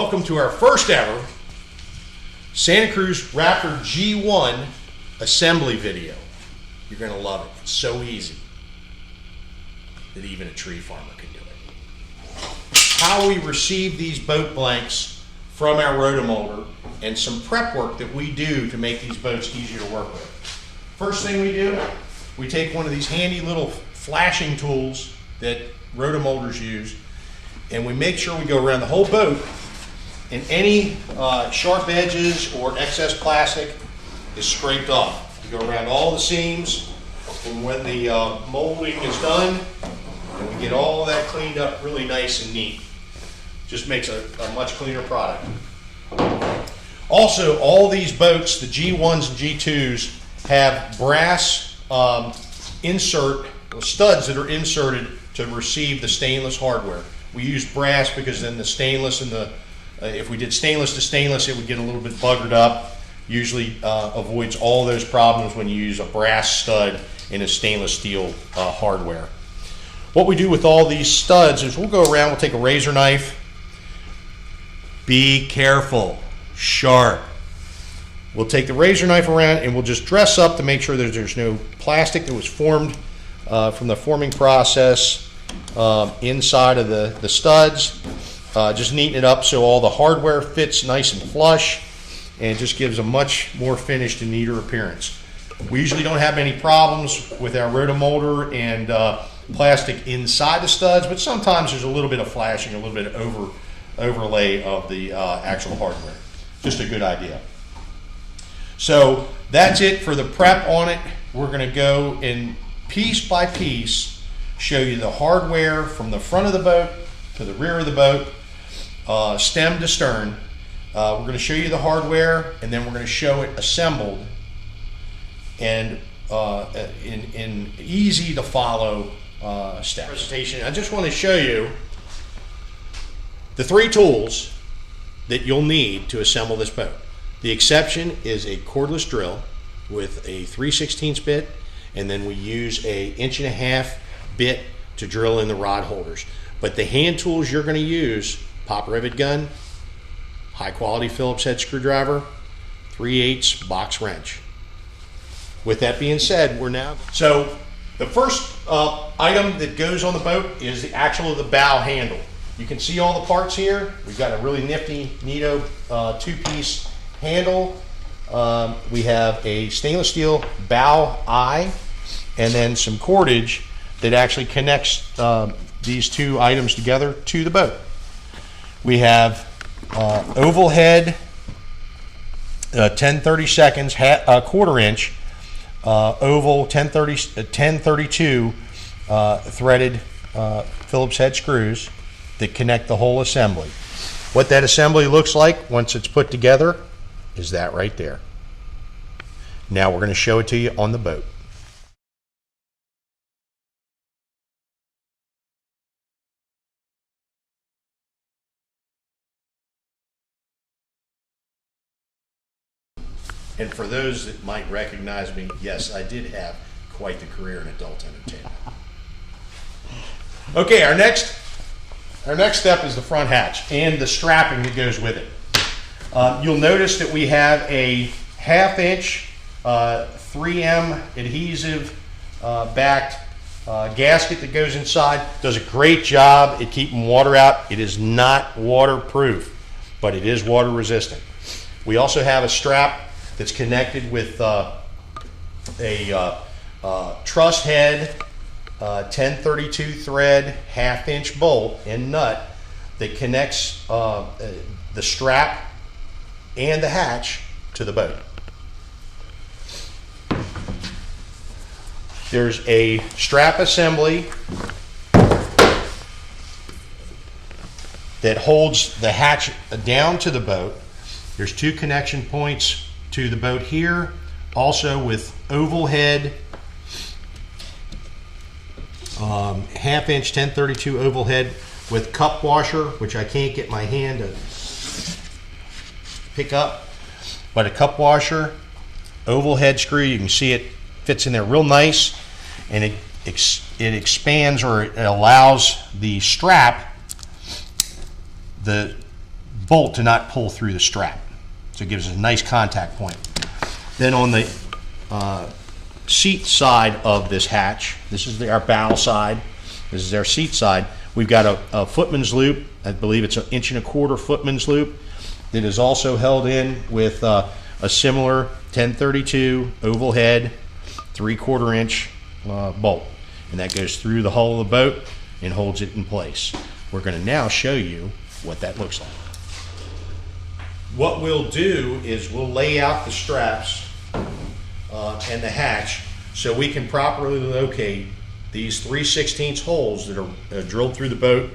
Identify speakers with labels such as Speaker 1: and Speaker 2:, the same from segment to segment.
Speaker 1: welcome to our first ever Santa Cruz Raptor G-1 assembly video. You're going to love it. It's so easy that even a tree farmer can do it. How we receive these boat blanks from our rotomolder and some prep work that we do to make these boats easier to work with. First thing we do, we take one of these handy little flashing tools that rotomolders use, and we make sure we go around the whole boat, and any sharp edges or excess plastic is scraped off. You go around all the seams, and when the molding is done, and we get all of that cleaned up really nice and neat. Just makes a much cleaner product. Also, all these boats, the G1s and G2s, have brass studs that are inserted to receive the stainless hardware. We use brass because then the stainless and the, if we did stainless to stainless, it would get a little bit buggered up. Usually avoids all those problems when you use a brass stud in a stainless steel hardware. What we do with all these studs is we'll go around, we'll take a razor knife. Be careful, sharp. We'll take the razor knife around and we'll just dress up to make sure that there's no plastic that was formed from the forming process inside of the studs. Just neaten it up so all the hardware fits nice and flush and just gives a much more finished and neater appearance. We usually don't have any problems with our rotomolder and plastic inside the studs, but sometimes there's a little bit of flashing, a little bit of overlay of the actual hardware. Just a good idea. So that's it for the prep on it. We're going to go in piece by piece, show you the hardware from the front of the boat to the rear of the boat, stem to stern. We're going to show you the hardware, and then we're going to show it assembled and in easy to follow steps. Presentation. I just want to show you the three tools that you'll need to assemble this boat. The exception is a cordless drill with a 3/16 bit, and then we use a 1.5-inch bit to drill in the rod holders. But the hand tools you're going to use: pop rivet gun, high quality Phillips head screwdriver, 3/8 box wrench. With that being said, so the first item that goes on the boat is the actual of the bow handle. You can see all the parts here. We've got a really nifty, neato two-piece handle. We have a stainless steel bow eye, and then some cordage that actually connects these two items together to the boat. We have oval head, 10/32, 1/4 inch, oval 1032 threaded Phillips head screws that connect the whole assembly. What that assembly looks like once it's put together is that right there. Now we're going to show it to you on the boat. And for those that might recognize me, yes, I did have quite the career in adult entertainment. Okay, our next step is the front hatch and the strapping that goes with it. You'll notice that we have a 1/2-inch 3M adhesive backed gasket that goes inside. Does a great job at keeping water out. It is not waterproof, but it is water resistant. We also have a strap that's connected with a truss head, 1032 thread, 1/2-inch bolt and nut that connects the strap and the hatch to the boat. There's a strap assembly that holds the hatch down to the boat. There's two connection points to the boat here, also with oval head, 1/2-inch 1032 oval head with cup washer, which I can't get my hand to pick up, but a cup washer, oval head screw. You can see it fits in there real nice, and it expands, or it allows the strap, the bolt to not pull through the strap. So it gives us a nice contact point. Then on the seat side of this hatch, this is our bow side, this is our seat side, we've got a footman's loop. I believe it's 1.25 inch footman's loop that is also held in with a similar 1032 oval head 3/4 inch bolt, and that goes through the hull of the boat and holds it in place. We're going to now show you what that looks like. What we'll do is we'll lay out the straps and the hatch so we can properly locate these 3/16 holes that are drilled through the boat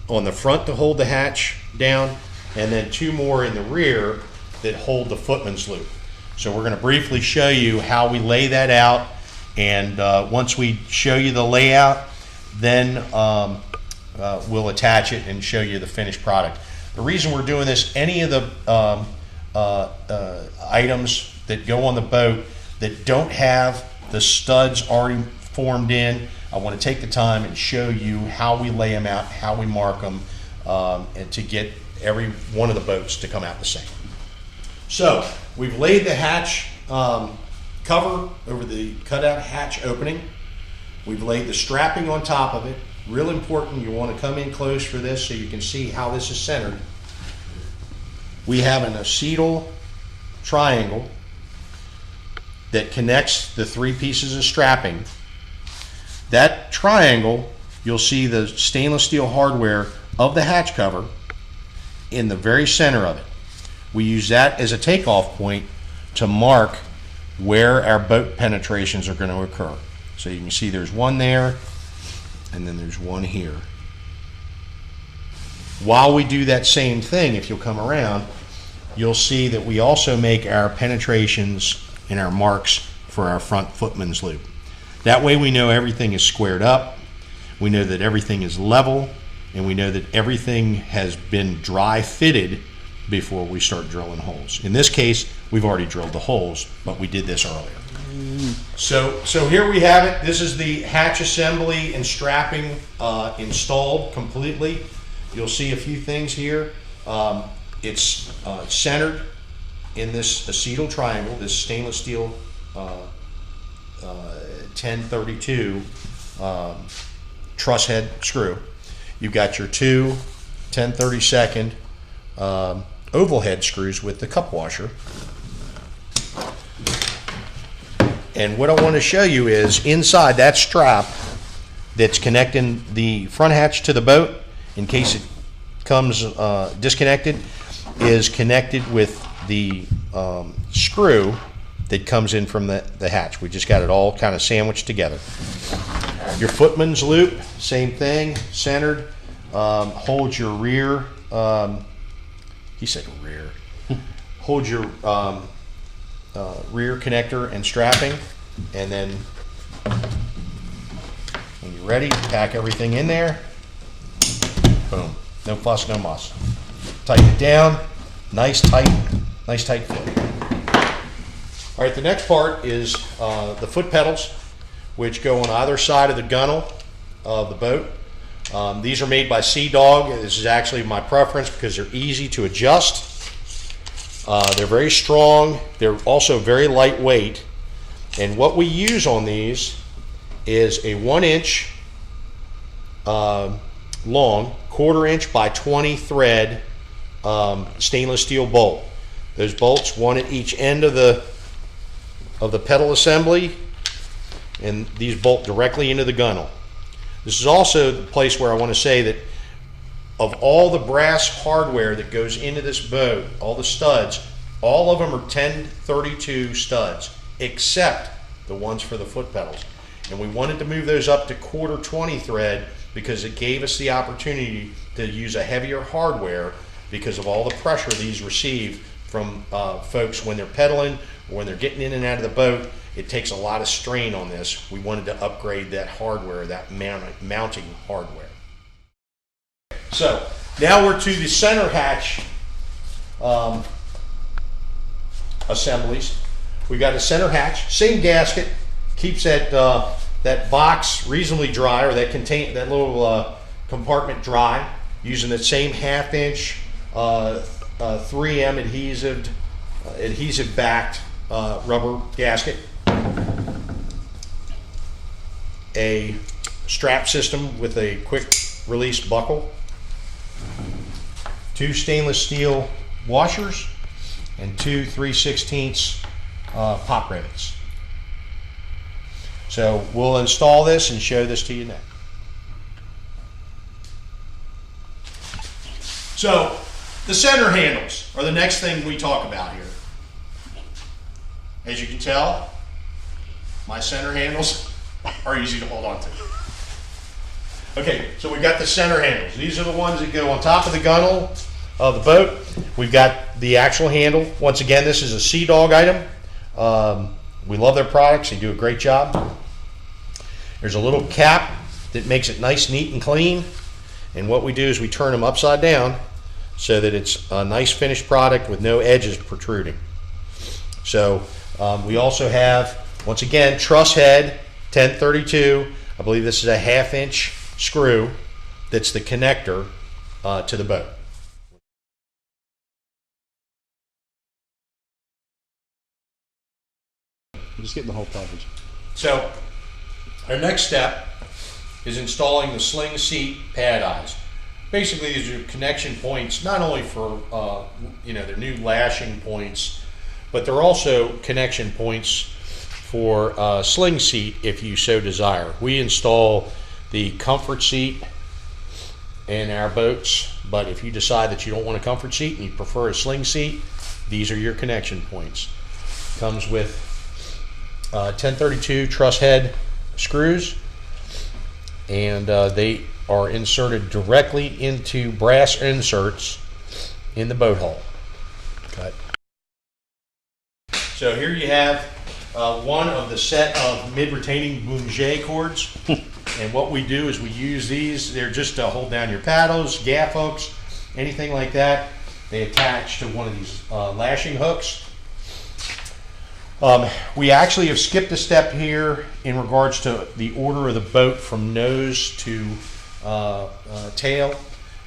Speaker 1: on the front to hold the hatch down, and then 2 more in the rear that hold the footman's loop. So we're going to briefly show you how we lay that out, and once we show you the layout, then we'll attach it and show you the finished product. The reason we're doing this, any of the items that go on the boat that don't have the studs already formed in, I want to take the time and show you how we lay them out, how we mark them, and to get every one of the boats to come out the same. So we've laid the hatch cover over the cutout hatch opening. We've laid the strapping on top of it. Real important, you want to come in close for this so you can see how this is centered. We have an acetal triangle that connects the 3 pieces of strapping. That triangle, you'll see the stainless steel hardware of the hatch cover in the very center of it. We use that as a takeoff point to mark where our boat penetrations are going to occur. So you can see there's one there, and then there's one here. While we do that same thing, if you'll come around, you'll see that we also make our penetrations and our marks for our front footman's loop. That way we know everything is squared up, we know that everything is level, and we know that everything has been dry fitted before we start drilling holes. In this case, we've already drilled the holes, but we did this earlier. So here we have it. This is the hatch assembly and strapping installed completely. You'll see a few things here. It's centered in this acetal triangle, this stainless steel 1032 truss head screw. You've got your 2 10/32 oval head screws with the cup washer. And what I want to show you is inside that strap that's connecting the front hatch to the boat, in case it comes disconnected, is connected with the screw that comes in from the hatch. We just got it all kind of sandwiched together. Your footman's loop, same thing, centered, holds your rear, he said rear, hold your rear connector and strapping, and then when you're ready, pack everything in there. Boom. No fuss, no muss. Tighten it down. Nice tight fit. All right, the next part is the foot pedals, which go on either side of the gunnel of the boat. These are made by Sea Dog. This is actually my preference because they're easy to adjust. They're very strong. They're also very lightweight. And what we use on these is a 1 inch long, 1/4 inch by 20 thread stainless steel bolt. Those bolts, one at each end of the pedal assembly, and these bolt directly into the gunnel. This is also the place where I want to say that of all the brass hardware that goes into this boat, all the studs, all of them are 1032 studs, except the ones for the foot pedals. And we wanted to move those up to 1/4 20 thread because it gave us the opportunity to use a heavier hardware because of all the pressure these receive from folks when they're pedaling or when they're getting in and out of the boat. It takes a lot of strain on this. We wanted to upgrade that hardware, that mounting hardware. So now we're to the center hatch assemblies. We got a center hatch, same gasket, keeps that box reasonably dry, or that little compartment dry, using the same 1/2 inch 3M adhesive backed rubber gasket, a strap system with a quick release buckle, 2 stainless steel washers, and 2 3/16 pop rivets. So we'll install this and show this to you now. So the center handles are the next thing we talk about here. As you can tell, my center handles are easy to hold on to. Okay, so we've got the center handles. These are the ones that go on top of the gunnel of the boat. We've got the actual handle. Once again, this is a Sea Dog item. We love their products. They do a great job. There's a little cap that makes it nice, neat, and clean. And what we do is we turn them upside down so that it's a nice finished product with no edges protruding. So we also have, once again, truss head 1032. I believe this is a 1/2 inch screw that's the connector to the boat.
Speaker 2: I'm just getting the whole package.
Speaker 1: So our next step is installing the sling seat pad eyes. Basically, these are connection points not only for their new lashing points, but they're also connection points for sling seat if you so desire. We install the comfort seat in our boats, but if you decide that you don't want a comfort seat and you prefer a sling seat, these are your connection points. Comes with 1032 truss head screws, and they are inserted directly into brass inserts in the boat hull. Okay. So here you have one of the set of mid-retaining bungee cords. And what we do is we use these. They're just to hold down your paddles, gaff hooks, anything like that. They attach to one of these lashing hooks. We actually have skipped a step here in regards to the order of the boat from nose to tail,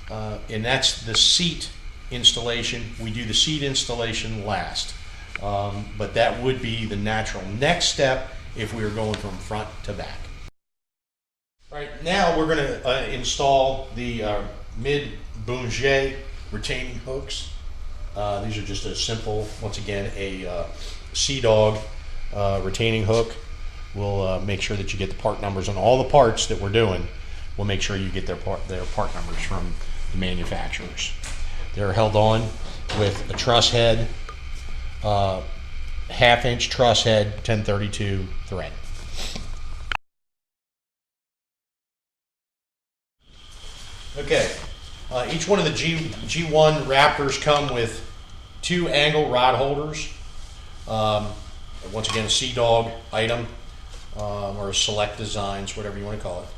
Speaker 1: and that's the seat installation. We do the seat installation last, but that would be the natural next step if we were going from front to back. All right, now we're going to install the mid bungee retaining hooks. These are just a simple, once again, a Sea Dog retaining hook. We'll make sure that you get the part numbers on all the parts that we're doing. We'll make sure you get their part numbers from the manufacturers. They're held on with a truss head, 1/2 inch truss head, 1032 thread. Okay, each one of the G1 Raptors come with 2 angle rod holders. Once again, a Sea Dog item, or Select Designs, whatever you want to call it.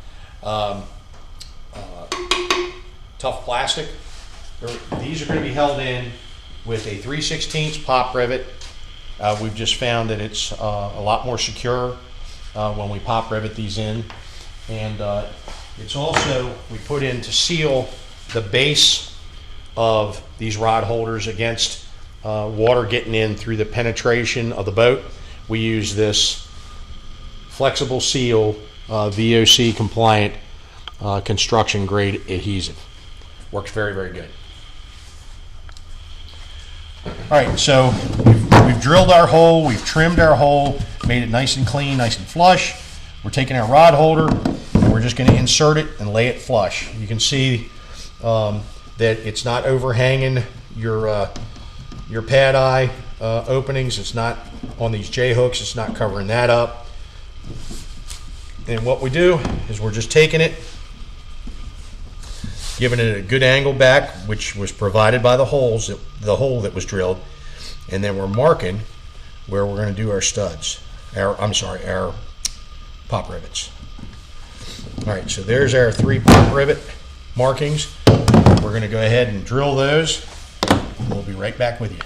Speaker 1: Tough plastic. These are going to be held in with a 3/16 pop rivet. We've just found that it's a lot more secure when we pop rivet these in, and it's also, we put in to seal the base of these rod holders against water getting in through the penetration of the boat. We use this flexible seal VOC compliant construction grade adhesive. Works very, very good. All right, so we've drilled our hole, we've trimmed our hole, made it nice and clean, nice and flush. We're taking our rod holder and we're just going to insert it and lay it flush. You can see that it's not overhanging your pad eye openings. It's not on these J hooks. It's not covering that up. And what we do is we're just taking it, giving it a good angle back, which was provided by the hole that was drilled, and then we're marking where we're going to do our studs. Our pop rivets. All right, so there's our 3 pop rivet markings. We're going to go ahead and drill those. We'll be right back with you.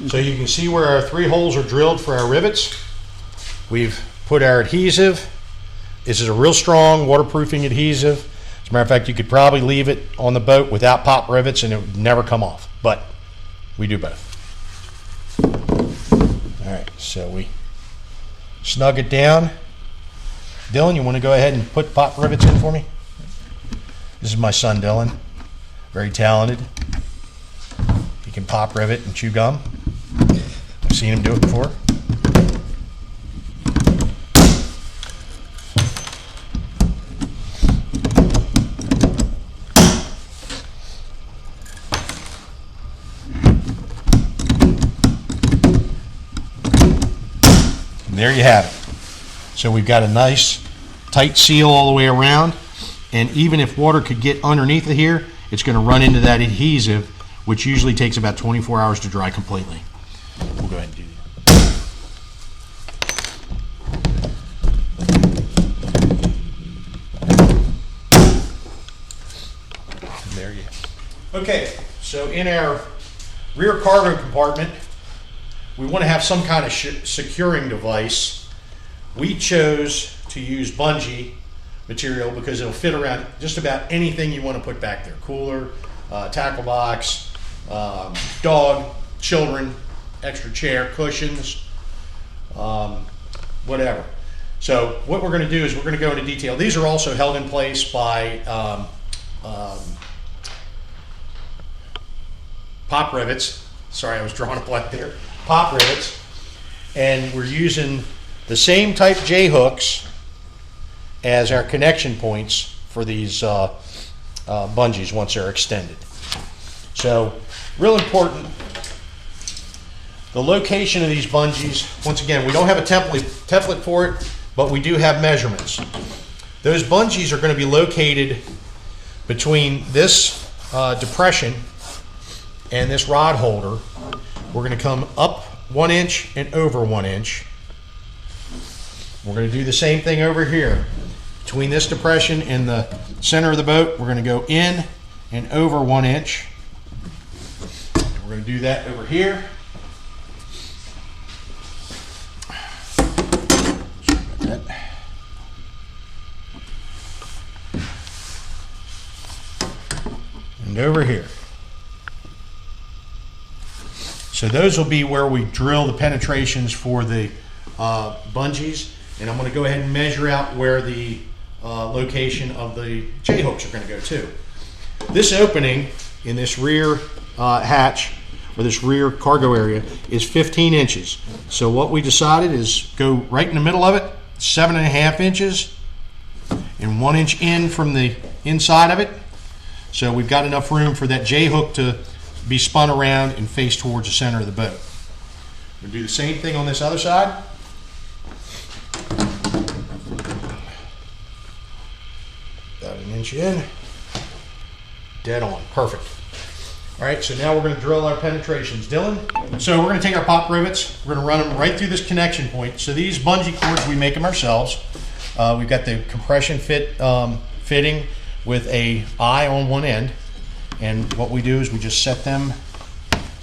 Speaker 1: So you can see where our 3 holes are drilled for our rivets. We've put our adhesive. This is a real strong waterproofing adhesive. As a matter of fact, you could probably leave it on the boat without pop rivets and it would never come off, but we do both. All right, so we snug it down. Dylan, you want to go ahead and put pop rivets in for me? This is my son, Dylan. Very talented. He can pop rivet and chew gum. I've seen him do it before. And there you have it. So we've got a nice tight seal all the way around, and even if water could get underneath it here, it's going to run into that adhesive, which usually takes about 24 hours to dry completely. We'll go ahead and do that. There you go. Okay, so in our rear cargo compartment, we want to have some kind of securing device. We chose to use bungee material because it'll fit around just about anything you want to put back there. Cooler, tackle box, dog, children, extra chair, cushions, whatever. So what we're going to do is we're going to go into detail. These are also held in place by pop rivets. Sorry, I was drawing a blank there. Pop rivets. And we're using the same type J hooks as our connection points for these bungees once they're extended. So, real important, the location of these bungees. Once again, we don't have a template for it, but we do have measurements. Those bungees are going to be located between this depression and this rod holder. We're going to come up 1 inch and over 1 inch. We're going to do the same thing over here. Between this depression and the center of the boat, we're going to go in and over 1 inch. We're going to do that over here. Sorry about that. And over here. So those will be where we drill the penetrations for the bungees. And I'm going to go ahead and measure out where the location of the J-hooks are going to go too. This opening in this rear hatch, or this rear cargo area, is 15 inches. So what we decided is go right in the middle of it, 7.5 inches, and 1 inch in from the inside of it. So we've got enough room for that J-hook to be spun around and face towards the center of the boat. We'll do the same thing on this other side. About 1 inch in, dead on, perfect. All right, so now we're going to drill our penetrations. Dylan? So we're going to take our pop rivets, we're going to run them right through this connection point. So these bungee cords, we make them ourselves. We've got the compression fitting with a eye on one end. And what we do is we just set them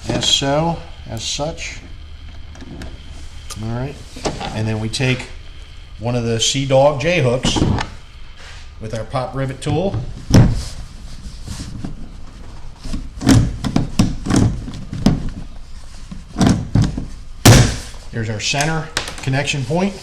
Speaker 1: as so, as such. All right, and then we take one of the Sea Dog J hooks with our pop rivet tool. There's our center connection point,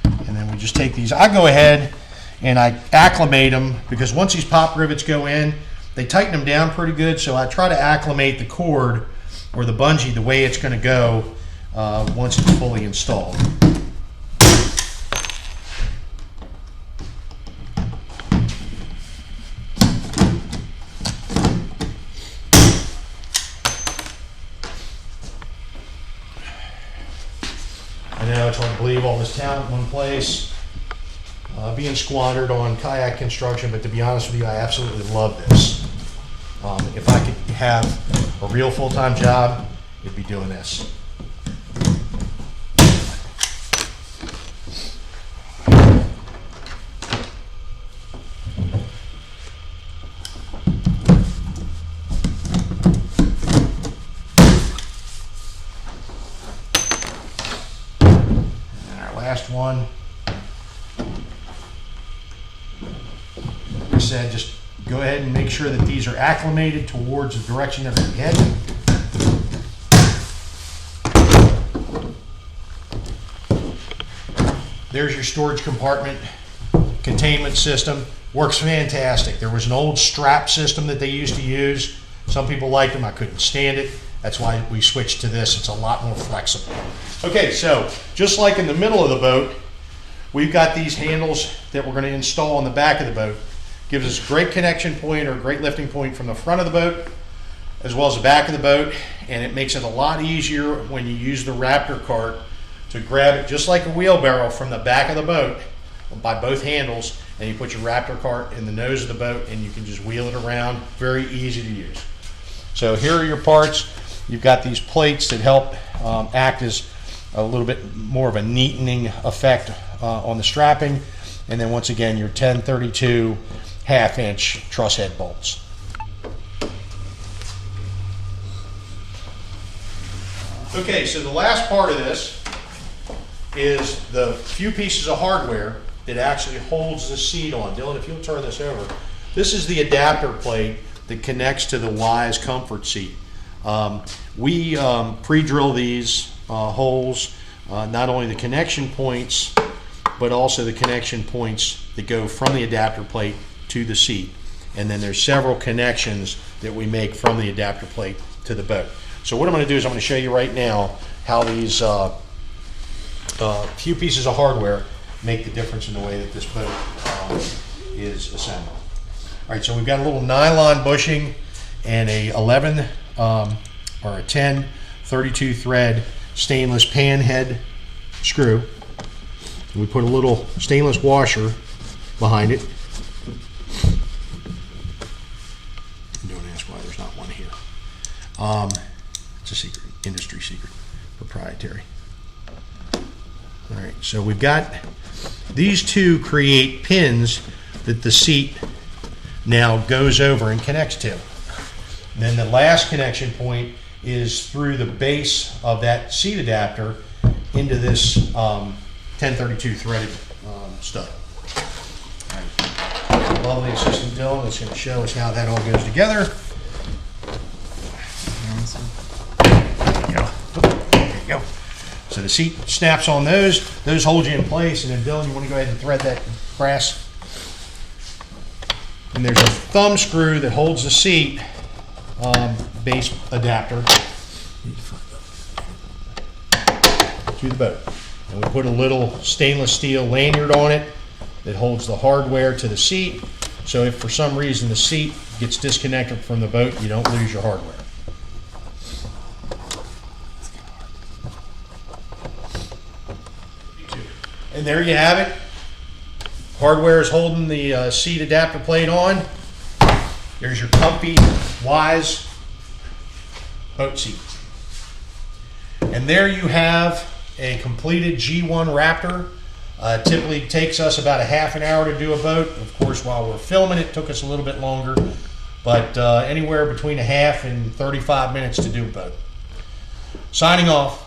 Speaker 1: and then we just take these. I go ahead and I acclimate them, because once these pop rivets go in, they tighten them down pretty good, so I try to acclimate the cord or the bungee the way it's going to go once it's fully installed. I know it's hard to believe all this talent in one place, being squandered on kayak construction, but to be honest with you, I absolutely love this. If I could have a real full-time job, it'd be doing this. last one. Like I said, just go ahead and make sure that these are acclimated towards the direction that they're heading. There's your storage compartment containment system. Works fantastic. There was an old strap system that they used to use. Some people liked them. I couldn't stand it. That's why we switched to this. It's a lot more flexible. Okay, so just like in the middle of the boat, we've got these handles that we're going to install on the back of the boat. Gives us a great connection point or a great lifting point from the front of the boat as well as the back of the boat, and it makes it a lot easier when you use the Raptor cart to grab it just like a wheelbarrow from the back of the boat by both handles, and you put your Raptor cart in the nose of the boat and you can just wheel it around. Very easy to use. So here are your parts. You've got these plates that help act as a little bit more of a neatening effect on the strapping, and then once again your 1032 half-inch truss head bolts. Okay, so the last part of this is the few pieces of hardware that actually holds the seat on. Dylan, if you'll turn this over. This is the adapter plate that connects to the Wise comfort seat. We pre-drill these holes, not only the connection points, but also the connection points that go from the adapter plate to the seat. And then there's several connections that we make from the adapter plate to the boat. So what I'm going to do is I'm going to show you right now how these few pieces of hardware make the difference in the way that this boat is assembled. All right, so we've got a little nylon bushing and a 11 or a 10 32 thread stainless pan head screw. And we put a little stainless washer behind it. Don't ask why there's not one here. It's a secret, industry secret, proprietary. All right, so we've got these two create pins that the seat now goes over and connects to. And then the last connection point is through the base of that seat adapter into this 1032 threaded stud. All right. Lovely assistant Dylan is going to show us how that all goes together. There you go. So the seat snaps on those hold you in place, and then Dylan, you want to go ahead and thread that brass. And there's a thumb screw that holds the seat base adapter to the boat. And we put a little stainless steel lanyard on it that holds the hardware to the seat. So if for some reason the seat gets disconnected from the boat, you don't lose your hardware. And there you have it. Hardware is holding the seat adapter plate on. There's your comfy Wise boat seat. And there you have a completed G-1 Raptor. Typically takes us about a half an hour to do a boat. Of course, while we're filming it took us a little bit longer, but anywhere between a half and 35 minutes to do a boat. Signing off.